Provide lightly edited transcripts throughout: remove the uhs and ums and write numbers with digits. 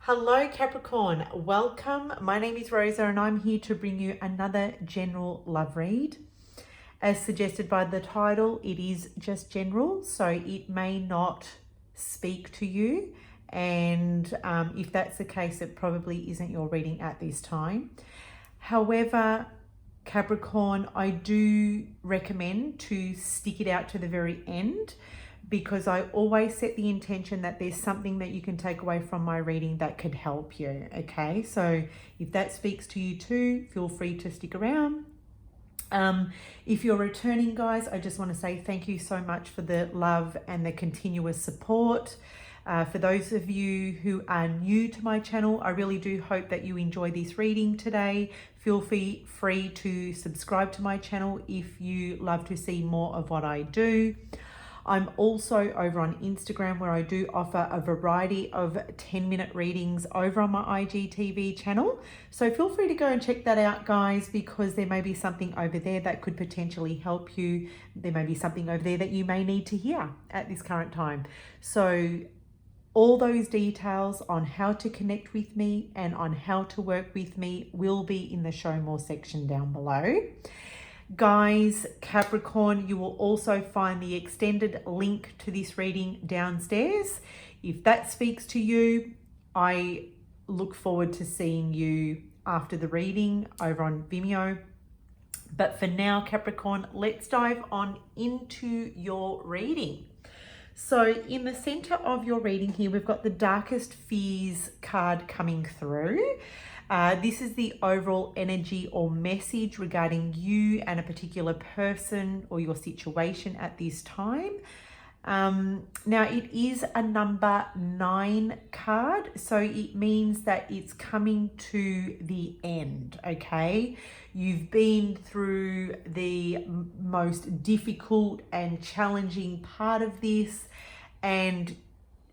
Hello Capricorn, welcome. My name is Rosa and I'm here to bring you another general love read. As suggested by the title, it is just general, so it may not speak to you. And if that's the case, it probably isn't your reading at this time. However, Capricorn, I do recommend to stick it out to the very end, because I always set the intention that there's something that you can take away from my reading that could help you, okay? So if that speaks to you too, feel free to stick around. If you're returning, guys, I just want to say thank you so much for the love and the continuous support. For those of you who are new to my channel, I really do hope that you enjoy this reading today. Feel free to subscribe to my channel if you love to see more of what I do. I'm also over on Instagram, where I do offer a variety of 10-minute readings over on my IGTV channel. So feel free to go and check that out, guys, because there may be something over there that could potentially help you. There may be something over there that you may need to hear at this current time. So all those details on how to connect with me and on how to work with me will be in the show more section down below. Guys, Capricorn, you will also find the extended link to this reading downstairs. If that speaks to you, I look forward to seeing you after the reading over on Vimeo. But for now, Capricorn, let's dive on into your reading. So in the center of your reading here, we've got the Darkest Fears card coming through. This is the overall energy or message regarding you and a particular person or your situation at this time. Now it is a number 9 card, so it means that it's coming to the end, okay? You've been through the most difficult and challenging part of this, and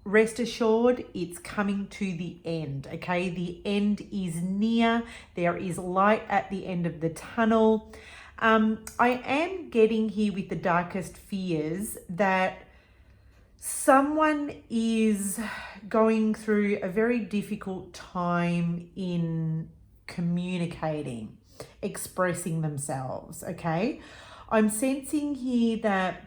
rest assured, it's coming to the end, okay? The end is near. There is light at the end of the tunnel. I am getting here with the Darkest Fears that someone is going through a very difficult time in communicating, expressing themselves, okay? I'm sensing here that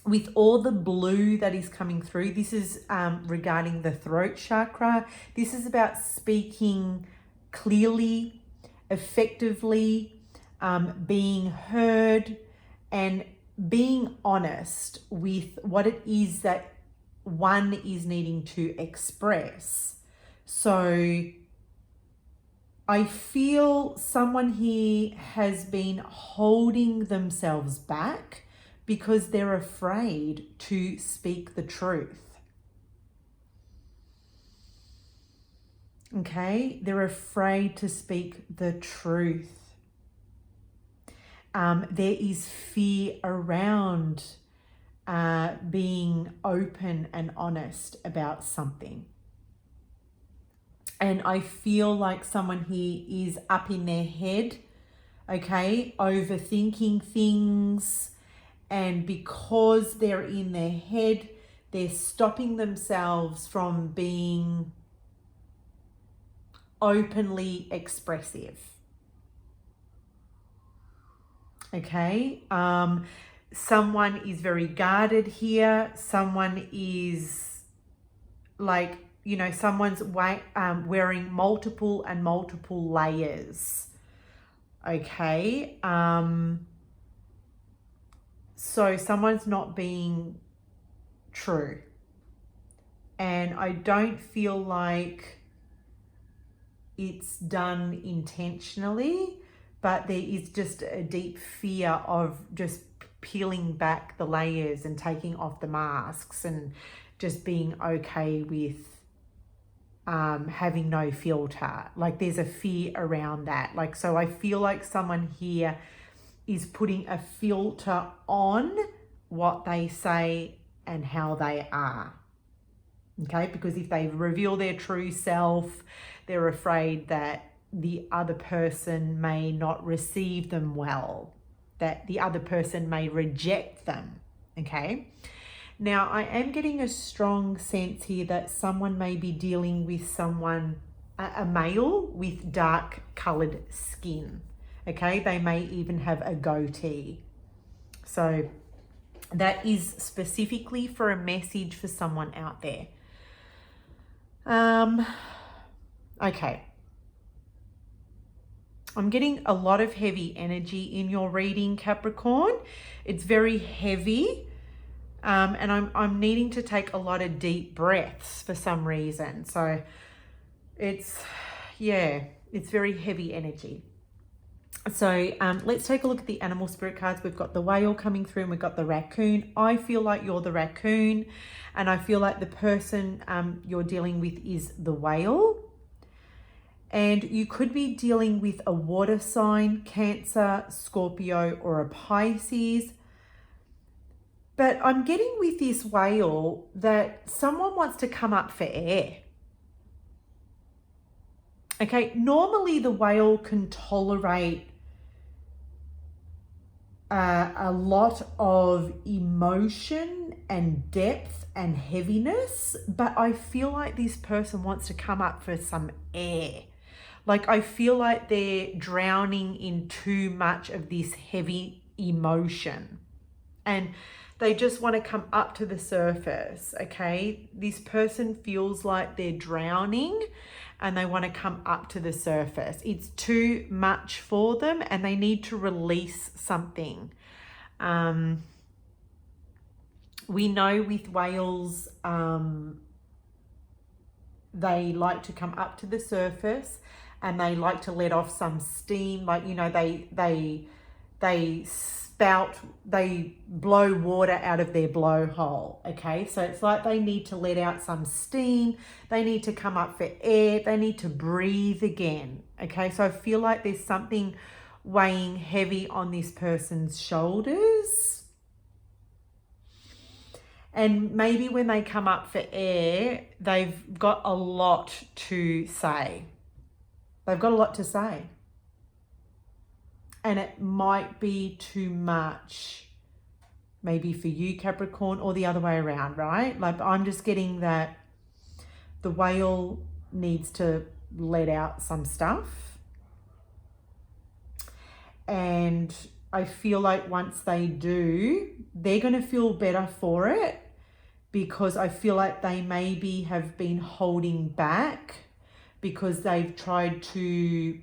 with all the blue that is coming through, this is regarding the throat chakra. This is about speaking clearly, effectively, being heard, and being honest with what it is that one is needing to express. So I feel someone here has been holding themselves back because they're afraid to speak the truth. Okay, they're afraid to speak the truth. There is fear around being open and honest about something. And I feel like someone here is up in their head, okay, overthinking things. And because they're in their head, they're stopping themselves from being openly expressive. Okay, someone is very guarded here. Someone is like, you know, someone's wearing multiple layers. Okay, so someone's not being true. And I don't feel like it's done intentionally, but there is just a deep fear of just peeling back the layers and taking off the masks and just being okay with having no filter. Like there's a fear around that. Like, so I feel like someone here is putting a filter on what they say and how they are. Okay, because if they reveal their true self, they're afraid that the other person may not receive them well, that the other person may reject them. Okay, Now, I am getting a strong sense here that someone may be dealing with someone, a male with dark colored skin. Okay, they may even have a goatee. So that is specifically for a message for someone out there. Okay. I'm getting a lot of heavy energy in your reading, Capricorn. It's very heavy. And I'm needing to take a lot of deep breaths for some reason. So it's very heavy energy. So let's take a look at the animal spirit cards. We've got the whale coming through and we've got the raccoon. I feel like you're the raccoon, and I feel like the person you're dealing with is the whale. And you could be dealing with a water sign, Cancer, Scorpio, or a Pisces. But I'm getting with this whale that someone wants to come up for air. Okay, normally the whale can tolerate a lot of emotion and depth and heaviness, but I feel like this person wants to come up for some air. Like, I feel like they're drowning in too much of this heavy emotion and they just want to come up to the surface, okay? This person feels like they're drowning and they want to come up to the surface. It's too much for them and they need to release something. We know with whales, they like to come up to the surface and they like to let off some steam. Like, you know, they blow water out of their blowhole, okay? So it's like they need to let out some steam, they need to come up for air, they need to breathe again, okay? So I feel like there's something weighing heavy on this person's shoulders. And maybe when they come up for air, they've got a lot to say. They've got a lot to say. And it might be too much, maybe for you, Capricorn, or the other way around, right? Like, I'm just getting that the whale needs to let out some stuff. And I feel like once they do, they're going to feel better for it, because I feel like they maybe have been holding back because they've tried to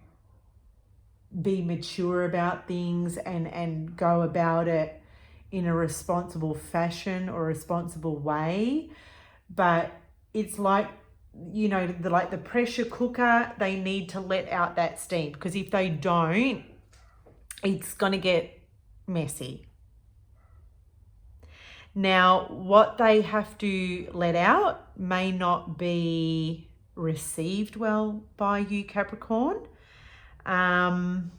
be mature about things and go about it in a responsible fashion or responsible way. But it's like, you know, like the pressure cooker, they need to let out that steam, because if they don't, it's going to get messy. Now, what they have to let out may not be received well by you, Capricorn. And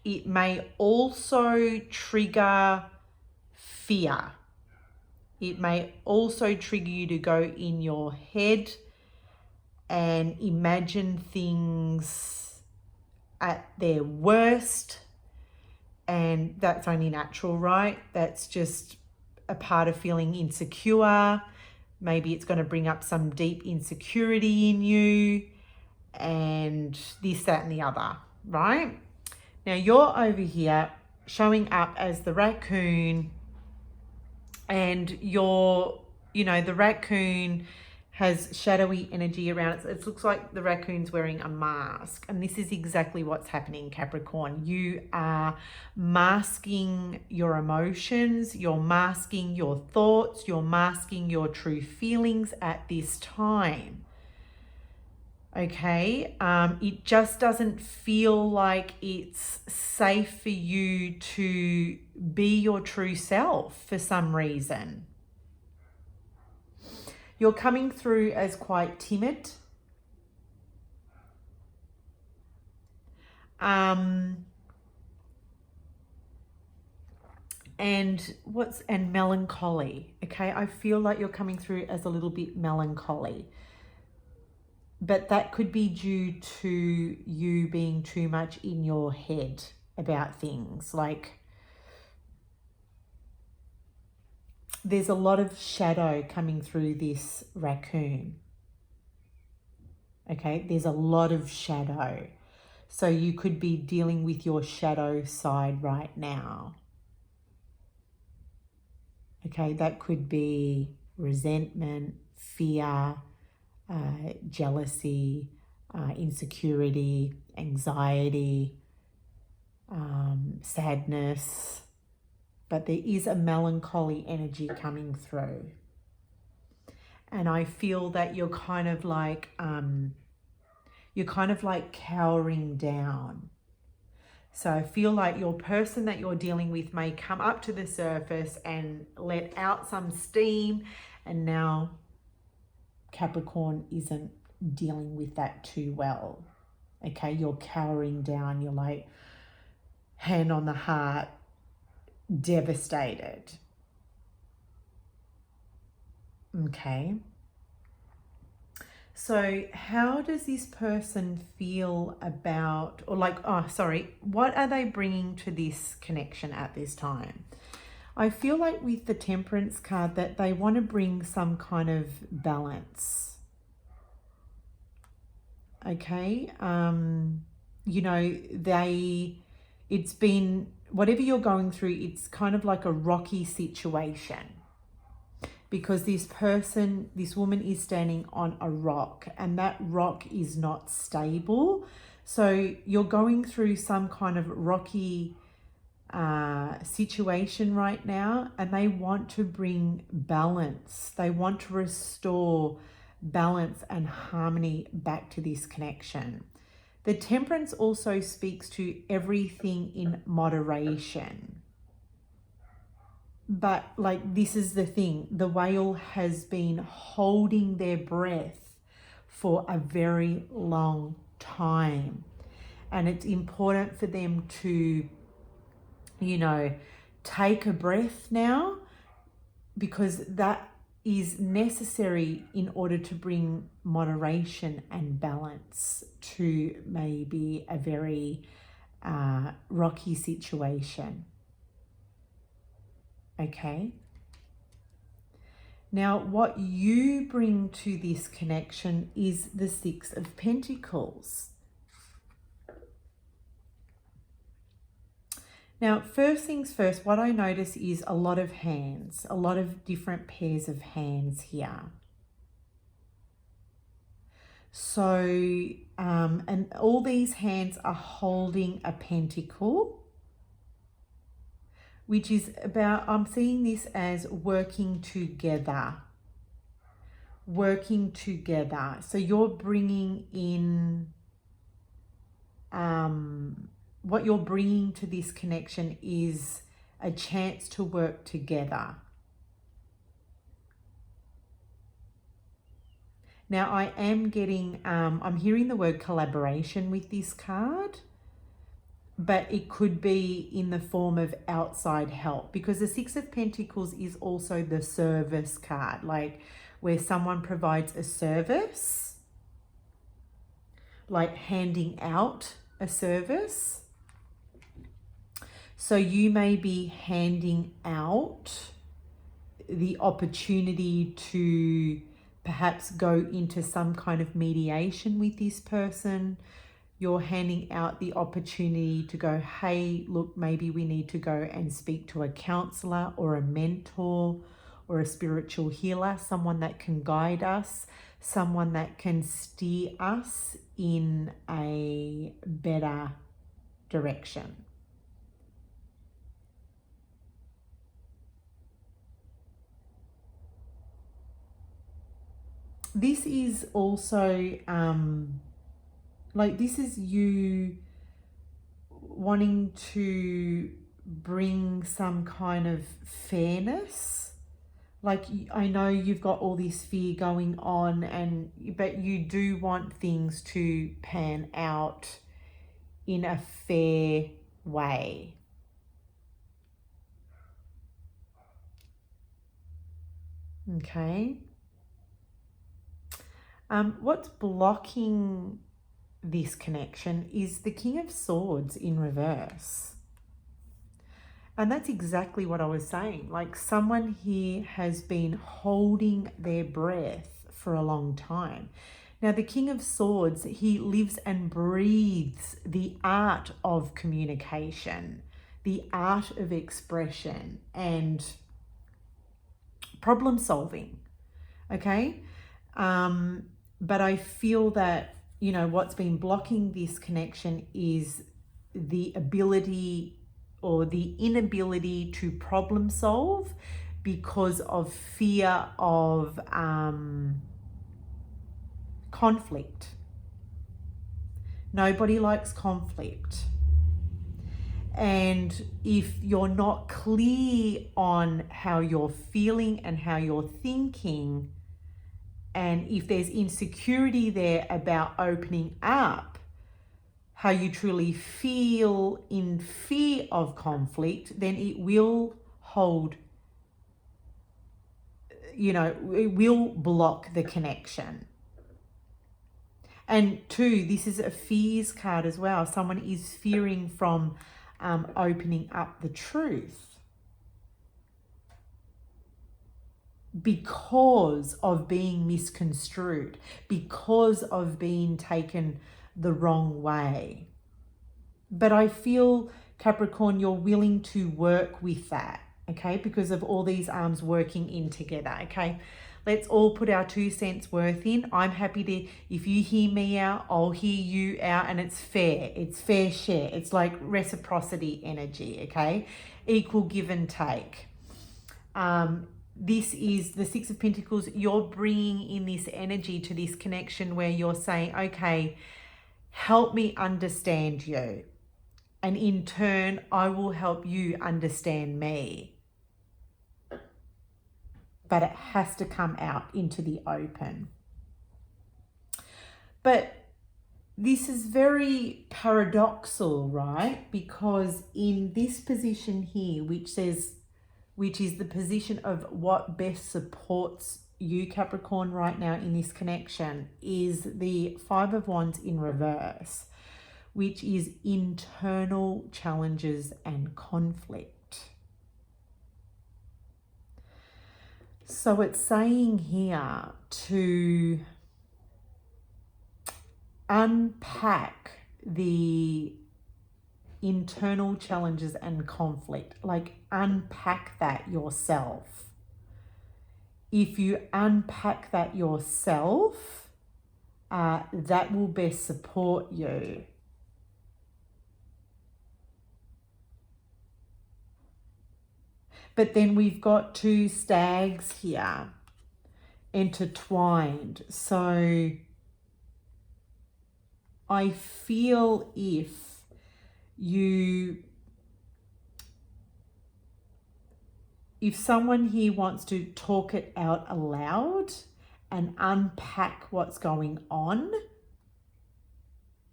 it may also trigger fear. It may also trigger you to go in your head and imagine things at their worst. And that's only natural, right? That's just a part of feeling insecure. Maybe it's going to bring up some deep insecurity in you and this, that, and the other, right? Now you're over here showing up as the raccoon, and you're, you know, the raccoon has shadowy energy around it. It looks like the raccoon's wearing a mask, and this is exactly what's happening, Capricorn. You are masking your emotions, you're masking your thoughts, you're masking your true feelings at this time. Okay, it just doesn't feel like it's safe for you to be your true self for some reason. You're coming through as quite timid. And melancholy. Okay, I feel like you're coming through as a little bit melancholy. But that could be due to you being too much in your head. about things. Like, there's a lot of shadow coming through this raccoon. Okay, there's a lot of shadow. So you could be dealing with your shadow side right now. Okay, that could be resentment, fear, jealousy, insecurity, anxiety, sadness. But there is a melancholy energy coming through. And I feel that you're kind of like cowering down. So I feel like your person that you're dealing with may come up to the surface and let out some steam, and now Capricorn isn't dealing with that too well. Okay, you're cowering down, you're like, hand on the heart, devastated. Okay. So how does this person feel about, or like, what are they bringing to this connection at this time? I feel like with the Temperance card that they want to bring some kind of balance. Okay. You know, it's been, whatever you're going through, it's kind of like a rocky situation. Because this woman is standing on a rock, and that rock is not stable. So you're going through some kind of rocky situation right now, and they want to bring balance. They want to restore balance and harmony back to this connection. The Temperance also speaks to everything in moderation. But like, this is the thing, the whale has been holding their breath for a very long time. And it's important for them to, you know, take a breath now, because that is necessary in order to bring moderation and balance to maybe a very rocky situation. Okay. Now, what you bring to this connection is the Six of Pentacles. Now, first things first, what I notice is a lot of hands, a lot of different pairs of hands here. So, and all these hands are holding a pentacle, which is about, I'm seeing this as working together. Working together. So you're bringing in, what you're bringing to this connection is a chance to work together. Now I am getting, I'm hearing the word collaboration with this card, but it could be in the form of outside help, because the Six of Pentacles is also the service card, like where someone provides a service, like handing out a service. So you may be handing out the opportunity to perhaps go into some kind of mediation with this person. You're handing out the opportunity to go, hey, look, maybe we need to go and speak to a counselor or a mentor or a spiritual healer, someone that can guide us, someone that can steer us in a better direction. This is also, like, this is you wanting to bring some kind of fairness. Like, I know you've got all this fear going on, but you do want things to pan out in a fair way. Okay. What's blocking this connection is the King of Swords in reverse. And that's exactly what I was saying. Like, someone here has been holding their breath for a long time. Now, the King of Swords, he lives and breathes the art of communication, the art of expression and problem solving. Okay? But I feel that, you know, what's been blocking this connection is the ability or the inability to problem solve because of fear of conflict. Nobody likes conflict. And if you're not clear on how you're feeling and how you're thinking, and if there's insecurity there about opening up, how you truly feel in fear of conflict, then it will hold, you know, it will block the connection. And two, this is a fears card as well. Someone is fearing from opening up the truth because of being misconstrued, because of being taken the wrong way. But I feel, Capricorn, you're willing to work with that, okay? Because of all these arms working in together, okay? Let's all put our 2 cents worth in. I'm happy to, if you hear me out, I'll hear you out, and it's fair. It's fair share. It's like reciprocity energy, okay? Equal give and take. This is the Six of Pentacles. You're bringing in this energy to this connection where you're saying, okay, help me understand you. And in turn, I will help you understand me. But it has to come out into the open. But this is very paradoxical, right? Because in this position here, which is the position of what best supports you, Capricorn, right now in this connection, is the Five of Wands in reverse, which is internal challenges and conflict. So it's saying here to unpack the internal challenges and conflict, like unpack that yourself. If you unpack that yourself, that will best support you. But then we've got 2 stags here intertwined. So I feel if someone here wants to talk it out aloud and unpack what's going on,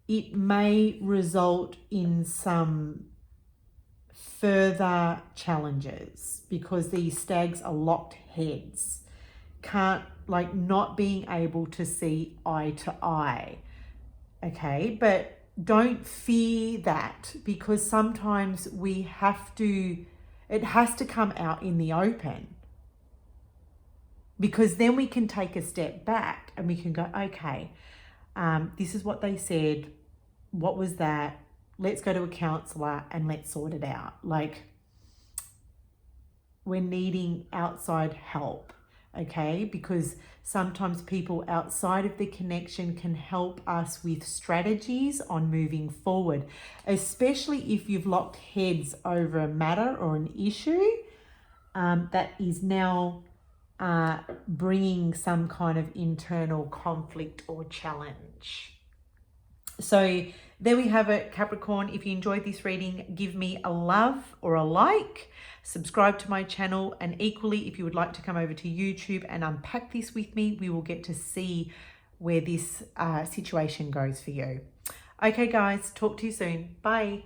it may result in some further challenges because these stags are locked heads, not being able to see eye to eye. Okay, but don't fear that, because sometimes it has to come out in the open, because then we can take a step back and we can go, okay, this is what they said. What was that? Let's go to a counselor and let's sort it out. Like, we're needing outside help, okay? Because sometimes people outside of the connection can help us with strategies on moving forward, especially if you've locked heads over a matter or an issue that is now bringing some kind of internal conflict or challenge. So there we have it, Capricorn. If you enjoyed this reading, give me a love or a like, subscribe to my channel, and equally, if you would like to come over to YouTube and unpack this with me, we will get to see where this situation goes for you. Okay, guys, talk to you soon. Bye.